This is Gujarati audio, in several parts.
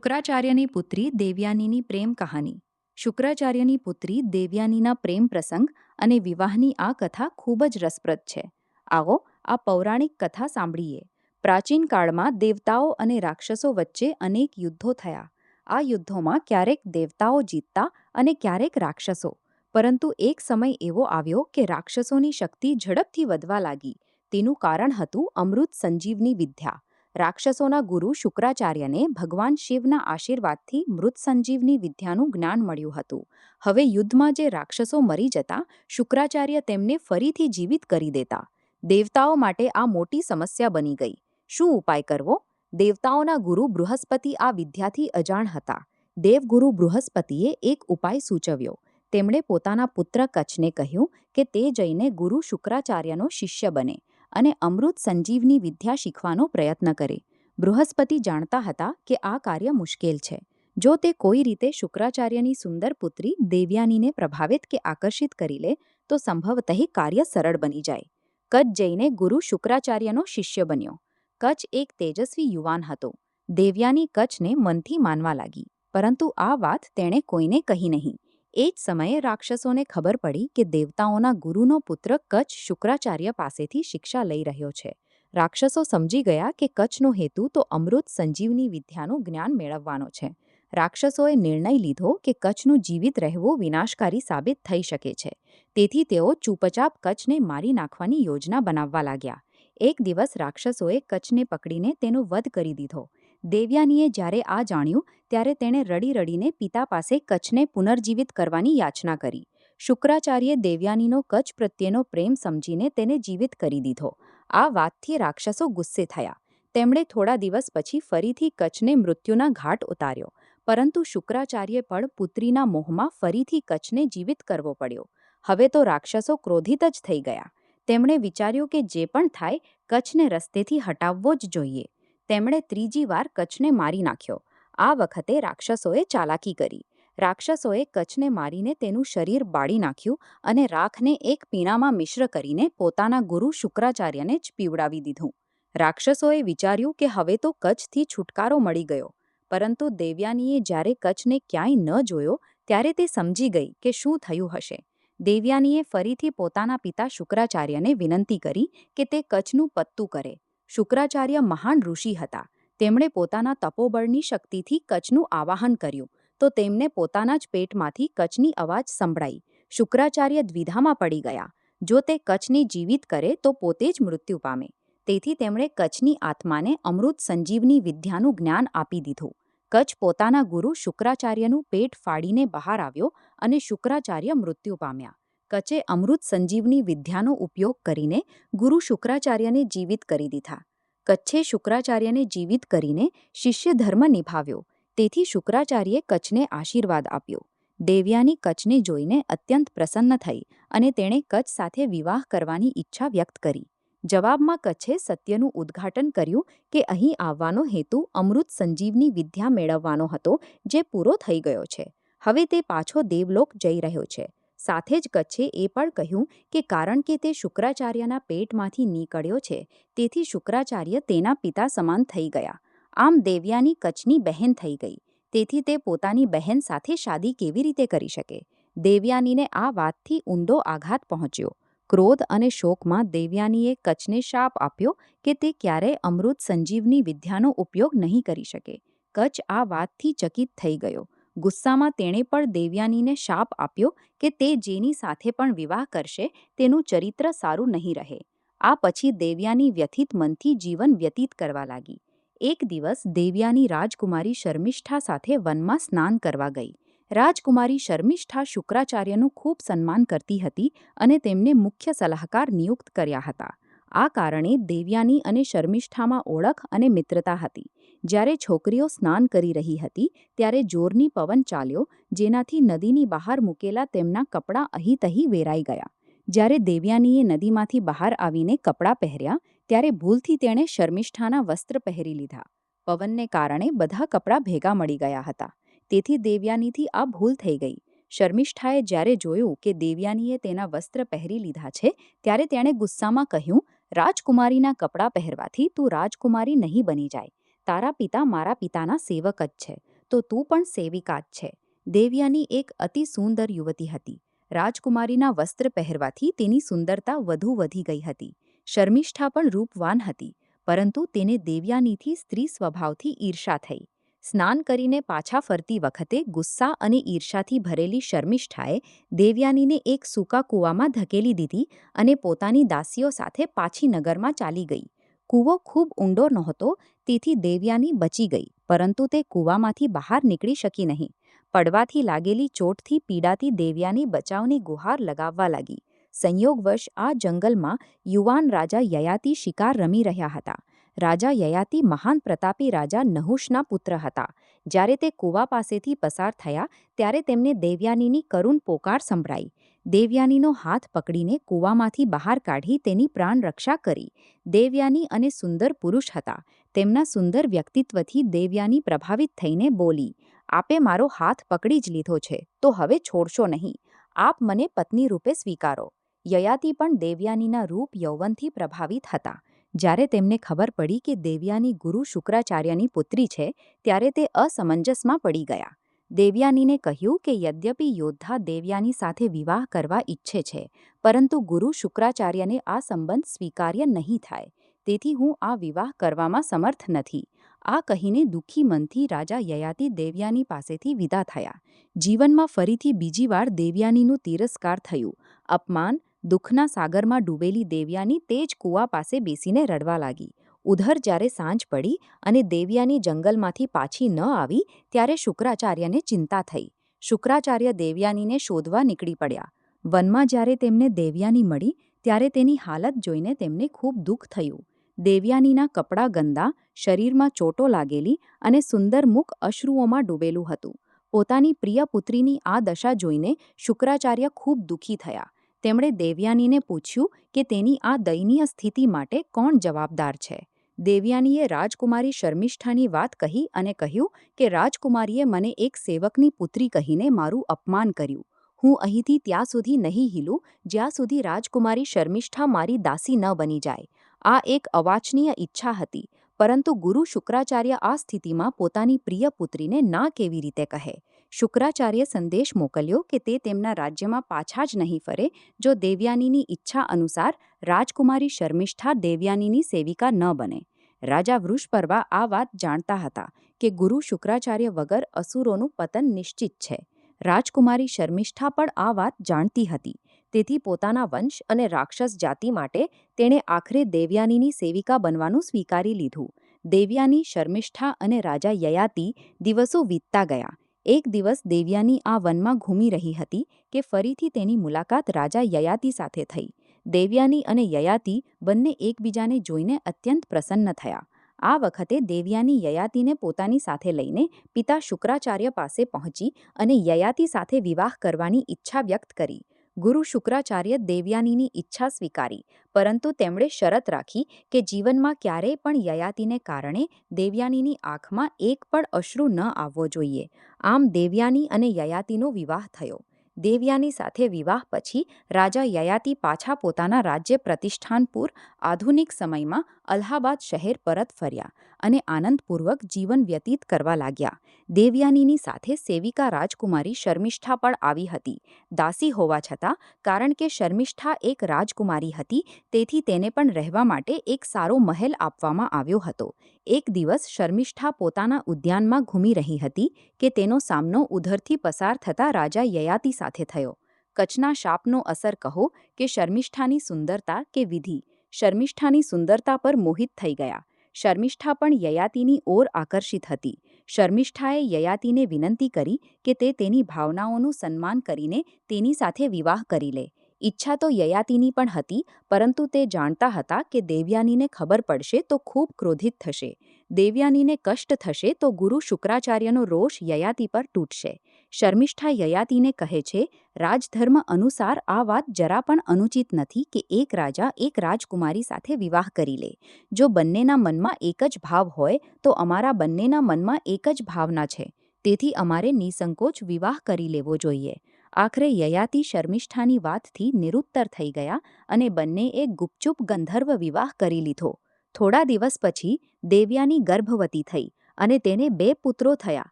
શુક્રાચાર્યની પુત્રી દેવયાનીની પ્રેમ કહાની. શુક્રાચાર્યની પુત્રી દેવયાનીના પ્રેમ પ્રસંગ અને વિવાહની આ કથા ખૂબ જ રસપ્રદ છે. આવો આ પૌરાણિક કથા સાંભળીએ. પ્રાચીન કાળમાં દેવતાઓ અને રાક્ષસો વચ્ચે અનેક યુદ્ધો થયા. આ યુદ્ધોમાં ક્યારેક દેવતાઓ જીતતા અને ક્યારેક રાક્ષસો. પરંતુ એક સમય એવો આવ્યો કે રાક્ષસોની શક્તિ ઝડપથી વધવા લાગી. તેનું કારણ હતું અમૃત સંજીવની વિદ્યા. રાક્ષસોના ગુરુ શુક્રાચાર્યને ભગવાન શિવના આશીર્વાદથી મૃત સંજીવની વિદ્યાનું જ્ઞાન મળ્યું હતું. હવે યુદ્ધમાં જે રાક્ષસો મરી જતા, શુક્રાચાર્ય તેમને ફરીથી જીવિત કરી દેતા. દેવતાઓ માટે આ મોટી સમસ્યા બની ગઈ. શું ઉપાય કરવો? દેવતાઓના ગુરુ બૃહસ્પતિ આ વિદ્યાથી અજાણ હતા. દેવગુરુ બૃહસ્પતિએ એક ઉપાય સૂચવ્યો. તેમણે પોતાના પુત્ર કચ્છને કહ્યું કે તે જઈને ગુરુ શુક્રાચાર્યનો શિષ્ય બને અને અમૃત સંજીવની વિદ્યા શીખવાનો પ્રયત્ન કરે. બૃહસ્પતિ જાણતા હતા કે આ કાર્ય મુશ્કેલ છે. જો તે કોઈ રીતે શુક્રાચાર્યની સુંદર પુત્રી દેવયાનીને પ્રભાવિત કે આકર્ષિત કરી લે તો સંભવતઃ કાર્ય સરળ બની જાય. કચ્છ જઈને ગુરુ શુક્રાચાર્યનો શિષ્ય બન્યો. કચ્છ એક તેજસ્વી યુવાન હતો. દેવયાની કચ્છને મનથી માનવા લાગી, પરંતુ આ વાત તેણે કોઈને કહી નહીં. એ જ સમયે રાક્ષસોને ખબર પડી કે દેવતાઓના ગુરુનો પુત્ર કચ્છ શુક્રાચાર્ય પાસેથી શિક્ષા લઈ રહ્યો છે. રાક્ષસો સમજી ગયા કે કચ્છનો હેતુ તો અમૃત સંજીવની વિદ્યાનું જ્ઞાન મેળવવાનો છે. રાક્ષસોએ નિર્ણય લીધો કે કચ્છનું જીવિત રહેવું વિનાશકારી સાબિત થઈ શકે છે. તેથી તેઓ ચૂપચાપ કચ્છને મારી નાખવાની યોજના બનાવવા લાગ્યા. એક દિવસ રાક્ષસોએ કચ્છને પકડીને તેનો વધ કરી દીધો. દેવયાનીએ જ્યારે આ જાણ્યું ત્યારે તેણે રડી રડીને પિતા પાસે કચ્છને પુનર્જીવિત કરવાની યાચના કરી. શુક્રાચાર્યે દેવયાનીનો કચ્છ પ્રત્યેનો પ્રેમ સમજીને તેને જીવિત કરી દીધો. આ વાતથી રાક્ષસો ગુસ્સે થયા. તેમણે થોડા દિવસ પછી ફરીથી કચ્છને મૃત્યુના ઘાટ ઉતાર્યો. પરંતુ શુક્રાચાર્ય પણ પુત્રીના મોહમાં ફરીથી કચ્છને જીવિત કરવો પડ્યો. હવે તો રાક્ષસો ક્રોધિત જ થઈ ગયા. તેમણે વિચાર્યું કે જે પણ થાય, કચ્છને રસ્તેથી હટાવવો જ જોઈએ. તેમણે ત્રીજી વાર કચ્છને મારી નાખ્યો. આ વખતે રાક્ષસોએ ચાલાકી કરી. રાક્ષસોએ કચ્છને મારીને તેનું શરીર બાળી નાખ્યું અને રાખને એક પીણામાં મિશ્ર કરીને પોતાના ગુરુ શુક્રાચાર્યને જ પીવડાવી દીધું. રાક્ષસોએ વિચાર્યું કે હવે તો કચ્છથી છુટકારો મળી ગયો. પરંતુ દેવયાનીએ જ્યારે કચ્છને ક્યાંય ન જોયો ત્યારે તે સમજી ગઈ કે શું થયું હશે. દેવયાનીએ ફરીથી પોતાના પિતા શુક્રાચાર્યને વિનંતી કરી કે તે કચ્છનું પત્તું કરે. શુક્રાચાર્ય મહાન ઋષિ હતા. તેમણે પોતાના તપોબળની શક્તિથી કચ્છનું આવાહન કર્યું તો તેમને પોતાના જ પેટમાંથી કચ્છની અવાજ સંભળાઈ. શુક્રાચાર્ય દ્વિધામાં પડી ગયા. જો તે કચ્છને જીવિત કરે તો પોતે જ મૃત્યુ પામે. તેથી તેમણે કચ્છની આત્માને અમૃત સંજીવની વિદ્યાનું જ્ઞાન આપી દીધું. કચ્છ પોતાના ગુરુ શુક્રાચાર્યનું પેટ ફાડીને બહાર આવ્યો અને શુક્રાચાર્ય મૃત્યુ પામ્યા. કચ્છે અમૃત સંજીવની વિદ્યાનો ઉપયોગ કરીને ગુરુ શુક્રાચાર્યને જીવિત કરી દીધા. કચ્છે શુક્રાચાર્યને જીવિત કરીને શિષ્ય ધર્મ નિભાવ્યો. તેથી શુક્રાચાર્યે કચ્છને આશીર્વાદ આપ્યો. દેવયાની કચ્છને જોઈને અત્યંત પ્રસન્ન થઈ અને તેણે કચ્છ સાથે વિવાહ કરવાની ઈચ્છા વ્યક્ત કરી. જવાબમાં કચ્છે સત્યનું ઉદ્ઘાટન કર્યું કે અહીં આવવાનો હેતુ અમૃત સંજીવની વિદ્યા મેળવવાનો હતો, જે પૂરો થઈ ગયો છે. હવે તે પાછો દેવલોક જઈ રહ્યો છે. સાથે જ કચ્છે એ પણ કહ્યું કે કારણ કે તે શુક્રાચાર્યના પેટમાંથી નીકળ્યો છે, તેથી શુક્રાચાર્ય તેના પિતા સમાન થઈ ગયા. આમ દેવયાની કચ્છની બહેન થઈ ગઈ. તેથી તે પોતાની બહેન સાથે શાદી કેવી રીતે કરી શકે? દેવયાનીને આ વાતથી ઊંડો આઘાત પહોંચ્યો. ક્રોધ અને શોકમાં દેવયાનીએ કચ્છને શાપ આપ્યો કે તે ક્યારેય અમૃત સંજીવની વિદ્યાનો ઉપયોગ નહીં કરી શકે. કચ્છ આ વાતથી ચકિત થઈ ગયો. ગુસ્સામાં તેણે પણ દેવયાનીને શાપ આપ્યો કે તે જેની સાથે પણ વિવાહ કરશે તેનું ચરિત્ર સારું નહીં રહે. આ પછી દેવયાની વ્યથિત મનથી જીવન વ્યતીત કરવા લાગી. એક દિવસ દેવયાની રાજકુમારી શર્મિષ્ઠા સાથે વનમાં સ્નાન કરવા ગઈ. રાજકુમારી શર્મિષ્ઠા શુક્રાચાર્યનું ખૂબ સન્માન કરતી હતી અને તેમને મુખ્ય સલાહકાર નિયુક્ત કર્યા હતા. આ કારણે દેવયાની અને શર્મિષ્ઠામાં ઓળખ અને મિત્રતા હતી. જ્યારે છોકરીઓ સ્નાન કરી રહી હતી ત્યારે જોરની પવન ચાલ્યો, જેનાથી નદીની બહાર મૂકેલા તેમના કપડાં અહીં તહીં વેરાઈ ગયા. જ્યારે દેવયાનીએ નદીમાંથી બહાર આવીને કપડાં પહેર્યા ત્યારે ભૂલથી તેણે શર્મિષ્ઠાના વસ્ત્ર પહેરી લીધા. પવનને કારણે બધા કપડાં ભેગા મળી ગયા હતા. તેથી દેવયાનીથી આ ભૂલ થઈ ગઈ. શર્મિષ્ઠાએ જ્યારે જોયું કે દેવયાનીએ તેના વસ્ત્ર પહેરી લીધા છે ત્યારે તેણે ગુસ્સામાં કહ્યું, રાજકુમારીના કપડાં પહેરવાથી તું રાજકુમારી નહીં બની જાય. તારા પિતા મારા પિતાના સેવક જ છે. તો તું પણ સેવિકા જ છે. દેવયાની એક અતિ સુંદર યુવતી હતી. રાજકુમારીના વસ્ત્ર પહેરવાથી તેની સુંદરતા વધુ વધી ગઈ હતી. શર્મિષ્ઠા પણ રૂપવાન હતી, પરંતુ તેને દેવયાનીથી સ્ત્રી સ્વભાવથી ઈર્ષા થઈ. સ્નાન કરીને પાછા ફરતી વખતે ગુસ્સા અને ઈર્ષાથી ભરેલી શર્મિષ્ઠાએ દેવયાનીને એક સૂકા કૂવામાં ધકેલી દીધી અને પોતાની દાસીઓ સાથે પાછી નગરમાં ચાલી ગઈ. કૂવો ખૂબ ઊંડો નહોતો, તેથી દેવયાની બચી ગઈ, પરંતુ તે કૂવામાંથી બહાર નીકળી શકી નહીં. પડવાથી લાગેલી ચોટથી પીડાતી દેવયાની બચાવની ગુહાર લગાવવા લાગી. સંયોગવશ આ જંગલમાં યુવાન રાજા યયાતિ શિકાર રમી રહ્યા હતા. રાજા યયાતિ મહાન પ્રતાપી રાજા નહુષના પુત્ર હતા. જ્યારે તે કૂવા પાસેથી પસાર થયા ત્યારે તેમને દેવયાનીની કરુણ પોકાર સંભળાઈ. દેવયાનીનો હાથ પકડીને કૂવામાંથી બહાર કાઢી તેની પ્રાણ રક્ષા કરી. દેવયાની અને સુંદર પુરુષ હતા. તેમના સુંદર વ્યક્તિત્વથી દેવયાની પ્રભાવિત થઈને બોલી, "આપે મારો હાથ પકડી જ લીધો છે, તો હવે છોડશો નહીં. આપ મને પત્ની રૂપે સ્વીકારો." યયાતિ પણ દેવયાનીના રૂપ યૌવનથી પ્રભાવિત હતા. જ્યારે તેમને ખબર પડી કે દેવયાની ગુરુ શુક્રાચાર્યની પુત્રી છે, ત્યારે તે અસમંજસમાં પડી ગયા. દેવયાનીને કહ્યું કે યદ્યપિ યોદ્ધા દેવયાની સાથે વિવાહ કરવા ઈચ્છે છે, પરંતુ ગુરુ શુક્રાચાર્યને આ સંબંધ સ્વીકાર્ય નહીં થાય, તેથી હું આ વિવાહ કરવામાં સમર્થ નથી. આ કહીને દુઃખી મનથી રાજા યયાતિ દેવયાની પાસેથી વિદા થયા. જીવનમાં ફરીથી બીજી વાર દેવયાનીનું તિરસ્કાર થયું. અપમાન, દુઃખના સાગરમાં ડૂબેલી દેવયાની તે જ કૂવા પાસે બેસીને રડવા લાગી. ઉધર જ્યારે સાંજ પડી અને દેવયાની જંગલમાંથી પાછી ન આવી, ત્યારે શુક્રાચાર્યને ચિંતા થઈ. શુક્રાચાર્ય દેવયાનીને શોધવા નીકળી પડ્યા. વનમાં જ્યારે તેમને દેવયાની મળી, ત્યારે તેની હાલત જોઈને તેમને ખૂબ દુઃખ થયું. દેવયાનીના કપડાં ગંદા, શરીરમાં ચોટો લાગેલી અને સુંદર મુખ અશ્રુઓમાં ડૂબેલું હતું. પોતાની પ્રિય પુત્રીની આ દશા જોઈને શુક્રાચાર્ય ખૂબ દુઃખી થયા. તેમણે દેવયાનીને પૂછ્યું કે તેની આ દયનીય સ્થિતિ માટે કોણ જવાબદાર છે. દેવયાનીએ રાજકુમારી શર્મિષ્ઠાની વાત કહી અને કહ્યું કે રાજકુમારીએ મને એક સેવકની પુત્રી કહીને મારું અપમાન કર્યું. હું અહીંથી ત્યાં સુધી નહીં હિલું જ્યાં સુધી રાજકુમારી શર્મિષ્ઠા મારી દાસી ન બની જાય. આ એક અવાંછનીય ઈચ્છા હતી, પરંતુ ગુરુ શુક્રાચાર્ય આ સ્થિતિમાં પોતાની પ્રિય પુત્રીને ના કેવી રીતે કહે. શુક્રાચાર્ય સંદેશ મોકલ્યો કે તે તેમના રાજ્યમાં પાછા જ નહીં ફરે જો દેવયાનીની ઈચ્છા અનુસાર રાજકુમારી શર્મિષ્ઠા દેવયાનીની સેવિકા ન બને. રાજા વૃષપર્વા આ વાત જાણતા હતા કે ગુરુ શુક્રાચાર્ય વગર અસુરોનું પતન નિશ્ચિત છે. રાજકુમારી શર્મિષ્ઠા પણ આ વાત જાણતી હતી. તેથી પોતાના વંશ અને રાક્ષસ જાતિ માટે તેણે આખરે દેવયાનીની સેવિકા બનવાનું સ્વીકારી લીધું. દેવયાની, શર્મિષ્ઠા અને રાજા યયાતિ દિવસો વીતતા ગયા. એક દિવસ દેવયાની આ વનમાં ઘૂમી રહી હતી કે ફરીથી તેની મુલાકાત રાજા યયાતિ સાથે થઈ. દેવયાની અને યયાતિ બંને એકબીજાને જોઈને અત્યંત પ્રસન્ન થયા. આ વખતે દેવયાની યયાતિને પોતાની સાથે લઈને પિતા શુક્રાચાર્ય પાસે પહોંચી અને યયાતિ સાથે વિવાહ કરવાની ઈચ્છા વ્યક્ત કરી. ગુરુ શુક્રાચાર્ય દેવયાનીની ઈચ્છા સ્વીકારી, પરંતુ તેમણે શરત રાખી કે જીવનમાં ક્યારેય પણ યયાતિને કારણે દેવયાનીની આંખમાં એક પણ અશ્રુ ન આવવો જોઈએ. આમ દેવયાની અને યયાતિનો વિવાહ થયો. દેવયાની સાથે વિવાહ પછી રાજા યયાતિ પાછા પોતાના રાજ્ય પ્રતિષ્ઠાનપુર આધુનિક સમયમાં અલ્હાબાદ શહેર પરત ફર્યા અને આનંદપૂર્વક જીવન વ્યતીત કરવા લાગ્યા. દેવયાનીની સાથે સેવિકા રાજકુમારી શર્મિષ્ઠા પણ આવી હતી. દાસી હોવા છતાં, કારણ કે શર્મિષ્ઠા એક રાજકુમારી હતી, તેથી તેને પણ રહેવા માટે એક સારો મહેલ આપવામાં આવ્યો હતો. એક દિવસ શર્મિષ્ઠા પોતાના ઉદ્યાનમાં ઘૂમી રહી હતી કે તેનો સામનો ઉધરથી પસાર થતા રાજા યયાતિ સાથે થયો. કચ્છના શાપનો અસર કહો કે શર્મિષ્ઠાની સુંદરતા કે વિધિ. શર્મિષ્ઠાની સુંદરતા પર મોહિત થઈ ગયા. શર્મિષ્ઠા પણ યયાતિની ઓર આકર્ષિત હતી. શર્મિષ્ઠાએ યયાતિને વિનંતી કરી કે તે તેની ભાવનાઓનું સન્માન કરીને તેની સાથે વિવાહ કરી લે. ઈચ્છા તો યયાતિની પણ હતી, પરંતુ તે જાણતા હતા કે દેવયાનીને ખબર પડશે તો ખૂબ ક્રોધિત થશે. દેવયાનીને કષ્ટ થશે તો ગુરુ શુક્રાચાર્યનો રોષ યયાતિ પર તૂટશે. શર્મિષ્ઠા યયાતિને કહે છે, રાજધર્મ અનુસાર આ વાત જરા પણ અનુચિત નથી કે એક રાજા એક રાજકુમારી સાથે વિવાહ કરી લે. જો બંનેના મનમાં એક જ ભાવ હોય તો અમારા બંનેના મનમાં એક જ ભાવના છે, તેથી અમારે નિસંકોચ વિવાહ કરી લેવો જોઈએ. આખરે યયાતિ શર્મિષ્ઠાની વાતથી નિરુત્તર થઈ ગયા અને બંનેએ ગુપચુપ ગંધર્વ વિવાહ કરી લીધો. થોડા દિવસ પછી દેવયાની ગર્ભવતી થઈ અને તેને 2 પુત્રો થયા.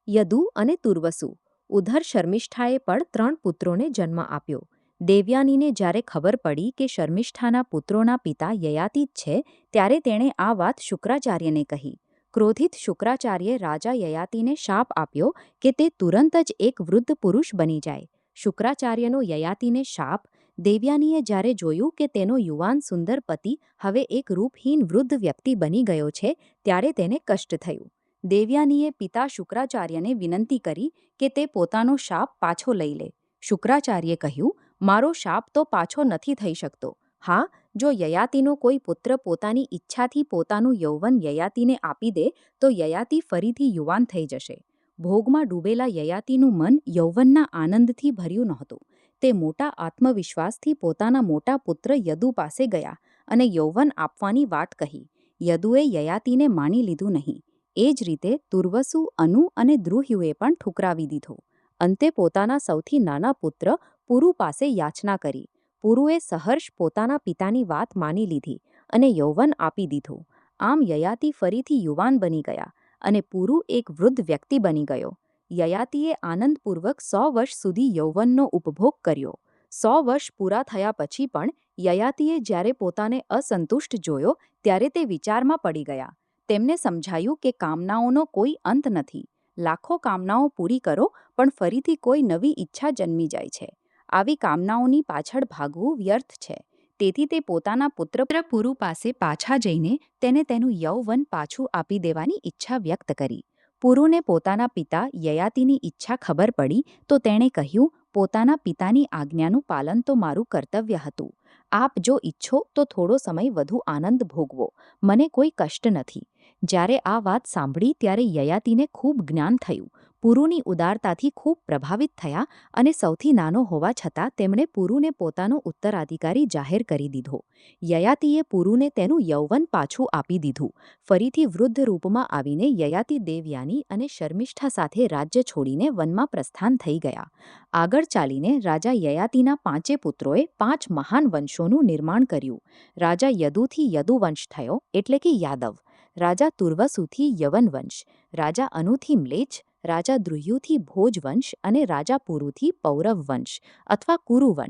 યદુ અને તુર્વસુ. ઉધર શર્મિષ્ઠાએ પણ 3 પુત્રોને જન્મ આપ્યો. દેવયાનીને જ્યારે ખબર પડી કે શર્મિષ્ઠાના પુત્રોના પિતા યયાતિ જ છે, ત્યારે તેણે આ વાત શુક્રાચાર્યને કહી. ક્રોધિત શુક્રાચાર્યે રાજા યયાતિને શાપ આપ્યો કે તે તુરંત જ એક વૃદ્ધ પુરુષ બની જાય. શુક્રાચાર્યનો યયાતિને શાપ. દેવયાનીએ જ્યારે જોયું કે તેનો યુવાન સુંદર પતિ હવે એક રૂપહીન વૃદ્ધ વ્યક્તિ બની ગયો છે, ત્યારે તેને કષ્ટ થયું. દેવયાનીએ પિતા શુક્રાચાર્યને વિનંતી કરી કે તે પોતાનો શાપ પાછો લઈ લે. શુક્રાચાર્યે કહ્યું, મારો શાપ તો પાછો નથી થઈ શકતો. હા, જો યયાતિનો કોઈ પુત્ર પોતાની ઈચ્છાથી પોતાનું યૌવન યયાતિને આપી દે તો યયાતિ ફરીથી યુવાન થઈ જશે. ભોગમાં ડૂબેલા યયાતિનું મન યૌવનના આનંદથી ભર્યું નહોતું. તે મોટા આત્મવિશ્વાસથી પોતાના મોટા પુત્ર યદુ પાસે ગયા અને યૌવન આપવાની વાત કહી. યદુએ યયાતિને માની લીધું નહીં. એ જ રીતે તુર્વસુ, અનુ અને દ્રુહ્યુએ પણ ઠુકરાવી દીધો. અંતે પોતાના સૌથી નાના પુત્ર પુરુ પાસે યાચના કરી. પુરુએ સહર્ષ પોતાના પિતાની વાત માની લીધી અને યૌવન આપી દીધું. આમ યયાતિ ફરીથી યુવાન બની ગયા અને પુરુ એક વૃદ્ધ વ્યક્તિ બની ગયો. યયાતિએ આનંદપૂર્વક 100 વર્ષ સુધી યૌવનનો ઉપભોગ કર્યો. 100 વર્ષ પૂરા થયા પછી પણ યયાતિએ જ્યારે પોતાને અસંતુષ્ટ જોયો, ત્યારે તે વિચારમાં પડી ગયા. તેમને સમજાયું કે કામનાઓનો કોઈ અંત નથી. લાખો કામનાઓ પૂરી કરો, પણ ફરીથી કોઈ નવી ઈચ્છા જન્મી જાય છે. આવી કામનાઓની પાછળ ભાગવું વ્યર્થ છે. તેથી તે પોતાના પુત્ર પુરુ પાસે પાછા જઈને તેને તેનું યૌવન પાછું આપી દેવાની ઈચ્છા વ્યક્ત કરી. પુરુને પોતાના પિતા યયાતિની ઈચ્છા ખબર પડી તો તેણે કહ્યું, પોતાના પિતાની આજ્ઞાનું પાલન તો મારું કર્તવ્ય હતું. આપ જો ઈચ્છો તો થોડો સમય વધુ આનંદ ભોગવો. મને કોઈ કષ્ટ નથી. જ્યારે આ વાત સાંભળી ત્યારે યયાતિને ખૂબ જ્ઞાન થયું. પુરુની ઉદારતાથી ખૂબ પ્રભાવિત થયા અને સૌથી નાનો હોવા છતાં તેમણે પુરુને પોતાનો ઉત્તરાધિકારી જાહેર કરી દીધો. યયાતિએ પુરુને તેનું યૌવન પાછું આપી દીધું. ફરીથી વૃદ્ધ રૂપમાં આવીને યયાતિ દેવયાની અને શર્મિષ્ઠા સાથે રાજ્ય છોડીને વનમાં પ્રસ્થાન થઈ ગયા. આગળ ચાલીને રાજા યયાતિના 5 પુત્રોએ 5 મહાન વંશોનું નિર્માણ કર્યું. રાજા યદુથી યદુવંશ થયો, એટલે કે યાદવ. રાજા તુર્વસુથી યવન વંશ, રાજા અનુથી મ્લેચ્છ, રાજા દ્રુહ્યુથી ભોજ વંશ અને રાજા પુરુથી પૌરવ વંશ અથવા કુરુ વંશ.